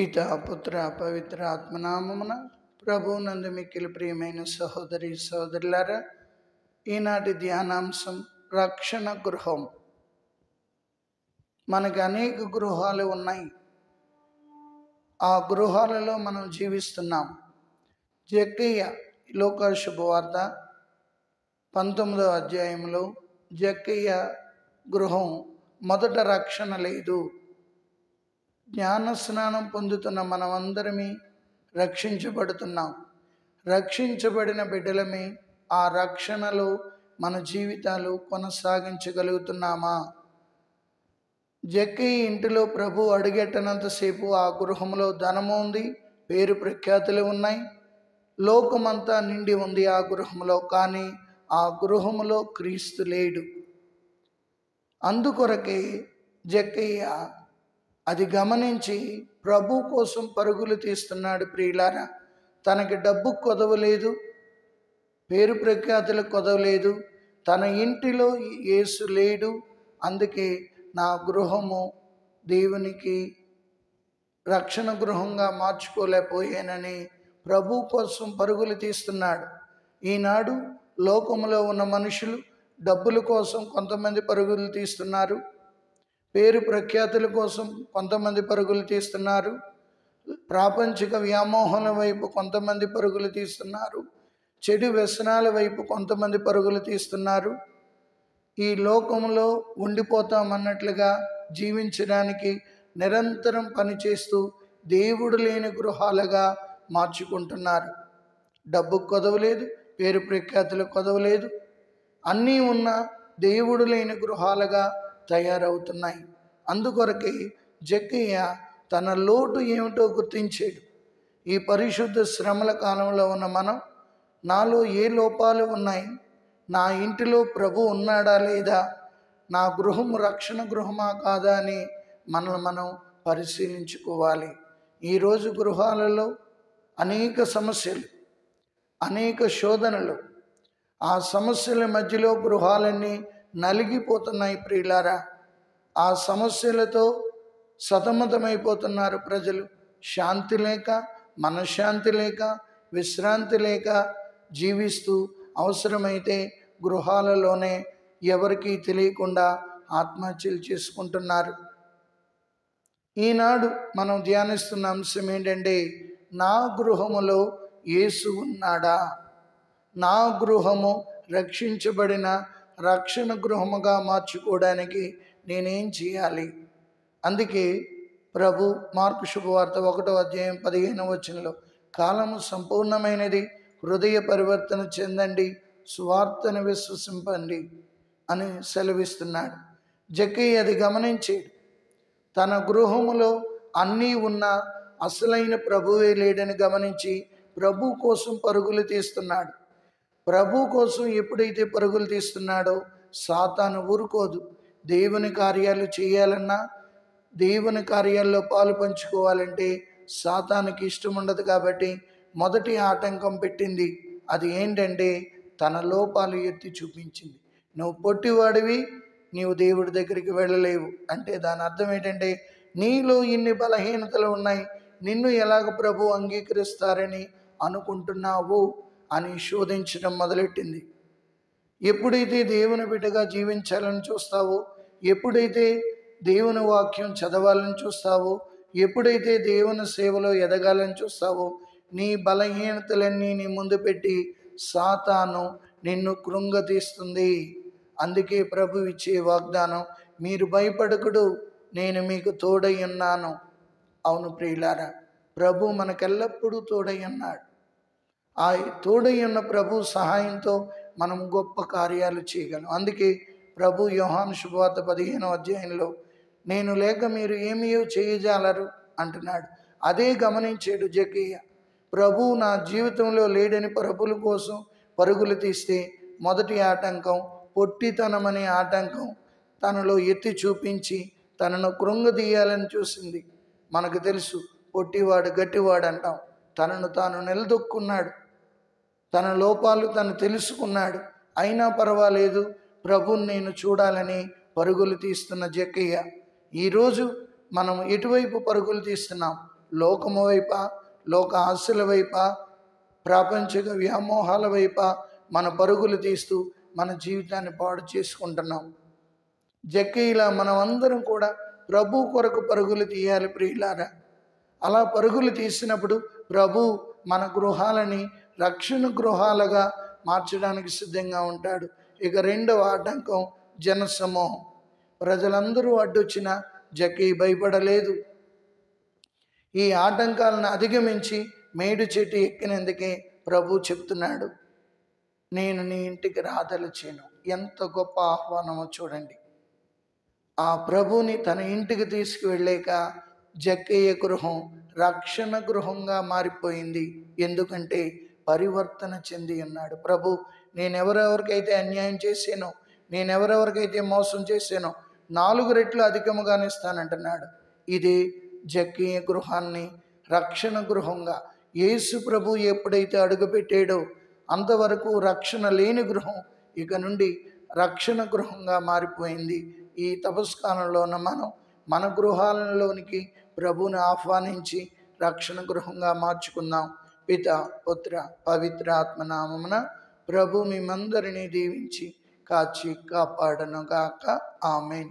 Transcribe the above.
పిత పుత్ర పవిత్ర ఆత్మనామమున ప్రభువునందు మిక్కిలి ప్రియమైన సహోదరి సహోదరులారా, ఈనాటి ధ్యానాంశం రక్షణ గృహం. మనకి అనేక గృహాలు ఉన్నాయి. ఆ గృహాలలో మనం జీవిస్తున్నాం. జక్కయ్య లోకా శుభవార్త 19వ అధ్యాయంలో జక్కయ్య గృహం మొదట రక్షణ లేదు. జ్ఞాన స్నానం పొందుతున్న మనమందరమే రక్షించబడుతున్నాం. రక్షించబడిన బిడ్డలమే ఆ రక్షణలో మన జీవితాలు కొనసాగించగలుగుతున్నామా? జక్కయ్య ఇంటిలో ప్రభు అడుగెట్టనంతసేపు ఆ గృహంలో ధనము ఉంది, పేరు ప్రఖ్యాతులు ఉన్నాయి, లోకమంతా నిండి ఉంది ఆ గృహంలో. కానీ ఆ గృహంలో క్రీస్తు లేడు. అందుకొరకే జక్కయ్య అది గమనించి ప్రభు కోసం పరుగులు తీస్తున్నాడు. ప్రియులారా, తనకి డబ్బు కొదవలేదు, పేరు ప్రఖ్యాతులు కొదవలేదు, తన ఇంటిలో యేసు లేడు. అందుకే నా గృహము దేవునికి రక్షణ గృహంగా మార్చుకోలేకపోయానని ప్రభు కోసం పరుగులు తీస్తున్నాడు. ఈనాడు లోకములో ఉన్న మనుషులు డబ్బుల కోసం కొంతమంది పరుగులు తీస్తున్నారు, పేరు ప్రఖ్యాతుల కోసం కొంతమంది పరుగులు తీస్తున్నారు, ప్రాపంచిక వ్యామోహాల వైపు కొంతమంది పరుగులు తీస్తున్నారు, చెడు వ్యసనాల వైపు కొంతమంది పరుగులు తీస్తున్నారు. ఈ లోకంలో ఉండిపోతామన్నట్లుగా జీవించడానికి నిరంతరం పనిచేస్తూ దేవుడు లేని గృహాలుగా మార్చుకుంటున్నారు. డబ్బు కొదవలేదు, పేరు ప్రఖ్యాతులు కొదవలేదు, అన్నీ ఉన్న దేవుడు లేని గృహాలుగా తయారవుతున్నాయి. అందుకొరకే జక్కయ్య తన లోటు ఏమిటో గుర్తించాడు. ఈ పరిశుద్ధ శ్రమల కాలంలో ఉన్న మనం, నాలో ఏ లోపాలు ఉన్నాయి, నా ఇంటిలో ప్రభు ఉన్నాడా లేదా, నా గృహం రక్షణ గృహమా కాదా అని మనల్ని మనం పరిశీలించుకోవాలి. ఈరోజు గృహాలలో అనేక సమస్యలు, అనేక శోధనలు, ఆ సమస్యల మధ్యలో గృహాలన్నీ నలిగిపోతున్నాయి. ప్రియులారా, ఆ సమస్యలతో సతమతమైపోతున్నారు ప్రజలు. శాంతి లేక, మనశ్శాంతి లేక, విశ్రాంతి లేక జీవిస్తూ అవసరమైతే గృహాలలోనే ఎవరికీ తెలియకుండా ఆత్మహత్యలు చేసుకుంటున్నారు. ఈనాడు మనం ధ్యానిస్తున్న అంశం ఏంటంటే, నా గృహములో యేసు ఉన్నాడా? నా గృహము రక్షించబడిన రక్షణ గృహముగా మార్చుకోవడానికి నేనేం చేయాలి? అందుకే ప్రభు మార్కు శుభవార్త 1వ అధ్యాయం 15వ వచనంలో, కాలము సంపూర్ణమైనది, హృదయ పరివర్తన చెందండి, సువార్తను విశ్వసింపండి అని సెలవిస్తున్నాడు. జక్కయ్య అది గమనించాడు. తన గృహములో అన్నీ ఉన్న అసలైన ప్రభువే లేడని గమనించి ప్రభు కోసం పరుగులు తీస్తున్నాడు. ప్రభు కోసం ఎప్పుడైతే పరుగులు తీస్తున్నాడో సాతాను ఊరుకోదు. దేవుని కార్యాలు చేయాలన్నా, దేవుని కార్యాల్లో పాలు పంచుకోవాలంటే సాతానుకి ఇష్టం ఉండదు. కాబట్టి మొదటి ఆటంకం పెట్టింది. అది ఏంటంటే, తన లోపాలు ఎత్తి చూపించింది. నువ్వు పొట్టివాడివి, నీవు దేవుడి దగ్గరికి వెళ్ళలేవు అంటే దాని అర్థం ఏంటంటే, నీలో ఇన్ని బలహీనతలు ఉన్నాయి, నిన్ను ఎలాగ ప్రభు అంగీకరిస్తారని అనుకుంటున్నావు అని శోధించడం మొదలెట్టింది. ఎప్పుడైతే దేవుని బిడ్డగా జీవించాలని చూస్తావో, ఎప్పుడైతే దేవుని వాక్యం చదవాలని చూస్తావో, ఎప్పుడైతే దేవుని సేవలో ఎదగాలని చూస్తావో, నీ బలహీనతలన్నీ నీ ముందు పెట్టి సాతాను నిన్ను కృంగతీస్తుంది. అందుకే ప్రభు ఇచ్చే వాగ్దానం, మీరు భయపడకుడు, నేను మీకు తోడై ఉన్నాను. అవును ప్రియులారా, ప్రభు మనకెల్లప్పుడూ తోడై ఉన్నాడు. ఆ తోడై ఉన్న ప్రభు సహాయంతో మనం గొప్ప కార్యాలు చేయగలం. అందుకే ప్రభు యోహాను శుభవార్త 15వ అధ్యాయంలో, నేను లేక మీరు ఏమీ చేయజాలరు అంటున్నాడు. అదే గమనించాడు జక్కయ్య. ప్రభు నా జీవితంలో లేడని ప్రభుల కోసం పరుగులు తీస్తే మొదటి ఆటంకం పొట్టితనమనే ఆటంకం తనలో ఎత్తి చూపించి తనను కృంగదీయాలని చూసింది. మనకు తెలుసు, పొట్టివాడు గట్టివాడు అంటాం. తనను తాను నిలదొక్కున్నాడు, తన లోపాలు తను తెలుసుకున్నాడు. అయినా పర్వాలేదు, ప్రభుని నేను చూడాలని పరుగులు తీస్తున్న జక్కయ్య. ఈరోజు మనం ఎటువైపు పరుగులు తీస్తున్నాం? లోకము వైపా, లోక ఆశల వైపా, ప్రాపంచిక వ్యామోహాల వైపా మన పరుగులు తీస్తూ మన జీవితాన్ని పాడు చేసుకుంటున్నాం. జక్కయ్యలా మనమందరం కూడా ప్రభు కొరకు పరుగులు తీయాలి ప్రియులారా. అలా పరుగులు తీసినప్పుడు ప్రభు మన గృహాలని రక్షణ గృహాలుగా మార్చడానికి సిద్ధంగా ఉంటాడు. ఇక రెండవ ఆటంకం జనసమూహం. ప్రజలందరూ అడ్డొచ్చినా జక్కయ్య భయపడలేదు. ఈ ఆటంకాలను అధిగమించి మేడు చెట్టు ఎక్కినందుకే ప్రభు చెప్తున్నాడు, నేను నీ ఇంటికి రాదలిచాను. ఎంత గొప్ప ఆహ్వానమో చూడండి. ఆ ప్రభుని తన ఇంటికి తీసుకువెళ్ళాక జక్కయ్య గృహం రక్షణ గృహంగా మారిపోయింది. ఎందుకంటే పరివర్తన చెంది ఉన్నాడు. ప్రభు, నేనెవరెవరికైతే అన్యాయం చేశానో, నేనెవరెవరికైతే మోసం చేశానో 4 రెట్లు అధికముగానే ఇస్తానంటున్నాడు. ఇది జక్కయ్య గృహాన్ని రక్షణ గృహంగా యేసు ప్రభు ఎప్పుడైతే అడుగుపెట్టాడో అంతవరకు రక్షణ లేని గృహం ఇక నుండి రక్షణ గృహంగా మారిపోయింది. ఈ తపస్కాలంలో మనం మన గృహాలలోనికి ప్రభువుని ఆహ్వానించి రక్షణ గృహంగా మార్చుకుందాం. పిత, పుత్ర, పవిత్ర ఆత్మ నామమున ప్రభు మిమ్మందరినీ దీవించి కాచి కాపాడనుగాక. ఆమేన్.